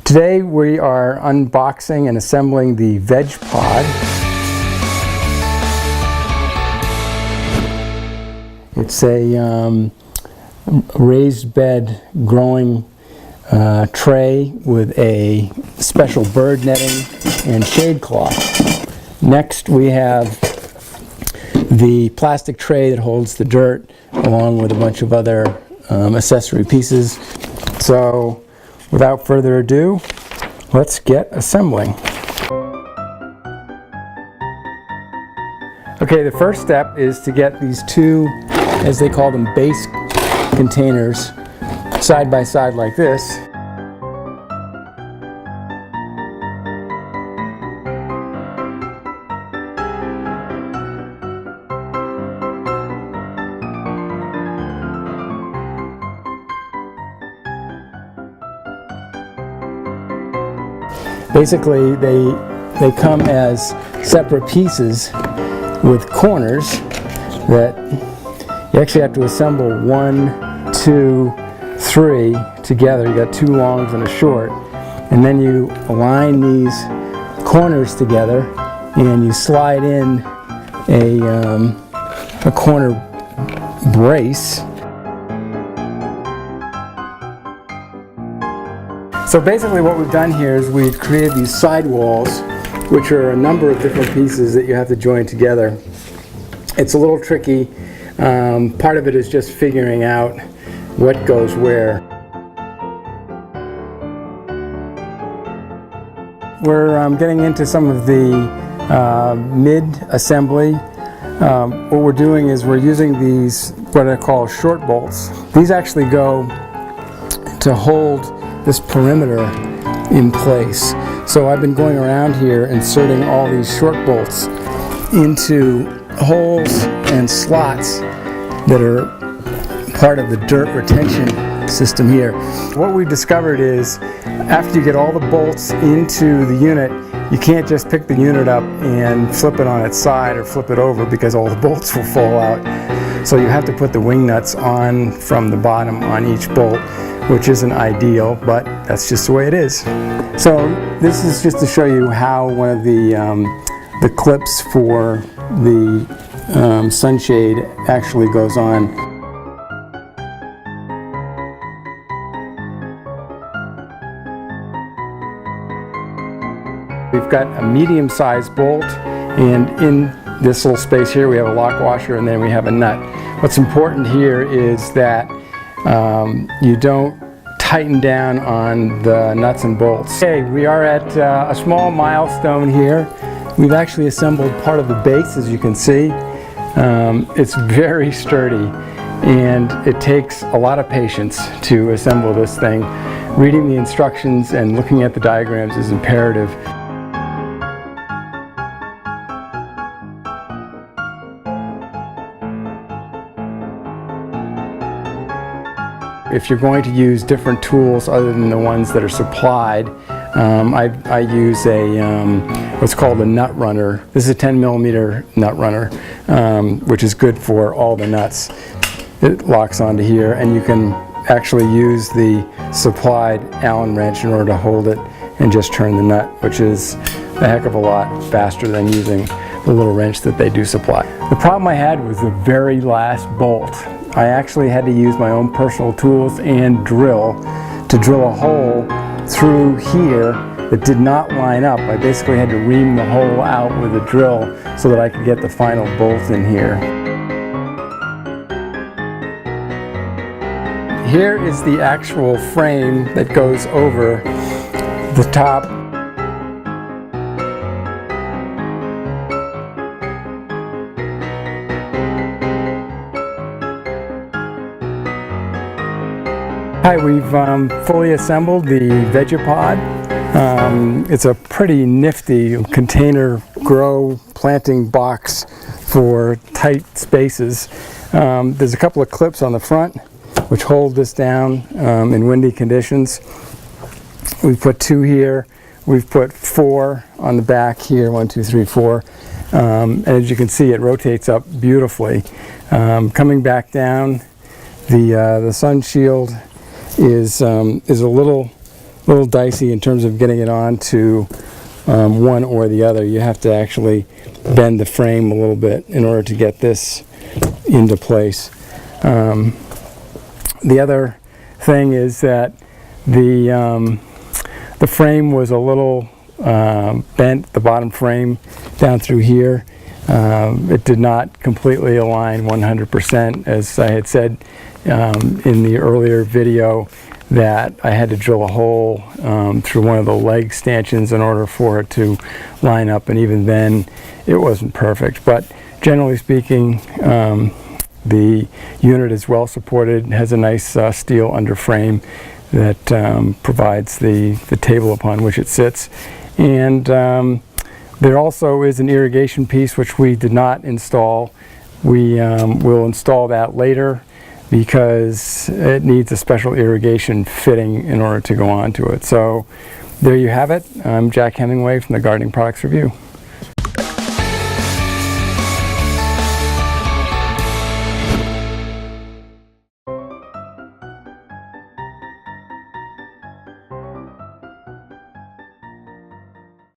Today we are unboxing and assembling the Vegepod. It's a raised bed growing tray with a special bird netting and shade cloth. Next we have the plastic tray that holds the dirt along with a bunch of other accessory pieces. So without further ado, let's get assembling. Okay, the first step is to get these two, as they call them, base containers side by side like this. Basically, they come as separate pieces with corners that you actually have to assemble 1, 2, 3 together. You got 2 longs and a short, and then you align these corners together and you slide in a corner brace. So basically what we've done here is we've created these side walls, which are a number of different pieces that you have to join together. It's a little tricky. Part of it is just figuring out what goes where. We're getting into some of the mid-assembly. What we're doing is we're using these, what I call short bolts. These actually go to hold this perimeter in place. So I've been going around here inserting all these short bolts into holes and slots that are part of the dirt retention system here. What we've discovered is after you get all the bolts into the unit, you can't just pick the unit up and flip it on its side or flip it over because all the bolts will fall out. So you have to put the wing nuts on from the bottom on each bolt, which isn't ideal, but that's just the way it is. So this is just to show you how one of the clips for the sunshade actually goes on. We've got a medium-sized bolt, and in this little space here we have a lock washer, and then we have a nut. What's important here is that you don't tighten down on the nuts and bolts. Okay, we are at a small milestone here. We've actually assembled part of the base, as you can see. It's very sturdy, and it takes a lot of patience to assemble this thing. Reading the instructions and looking at the diagrams is imperative. If you're going to use different tools other than the ones that are supplied, I use what's called a nut runner. This is a 10mm nut runner, which is good for all the nuts. It locks onto here, and you can actually use the supplied Allen wrench in order to hold it and just turn the nut, which is a heck of a lot faster than using the little wrench that they do supply. The problem I had was the very last bolt. I actually had to use my own personal tools and drill to drill a hole through here that did not line up. I basically had to ream the hole out with a drill so that I could get the final bolt in here. Here is the actual frame that goes over the top. Hi, we've fully assembled the Vegepod. It's a pretty nifty container grow planting box for tight spaces. There's a couple of clips on the front which hold this down in windy conditions. We've put 2 here. We've put 4 on the back here, 1, 2, 3, 4. And as you can see, it rotates up beautifully. Coming back down, the sun shield is a little little dicey in terms of getting it onto one or the other. You have to actually bend the frame a little bit in order to get this into place. The other thing is that the frame was a little bent, the bottom frame down through here. It did not completely align 100%, as I had said in the earlier video, that I had to drill a hole through one of the leg stanchions in order for it to line up, and even then it wasn't perfect. But generally speaking, the unit is well supported, has a nice steel underframe that provides the table upon which it sits. And there also is an irrigation piece which we did not install. We will install that later because it needs a special irrigation fitting in order to go onto it. So there you have it. I'm Jack Hemingway from the Gardening Products Review.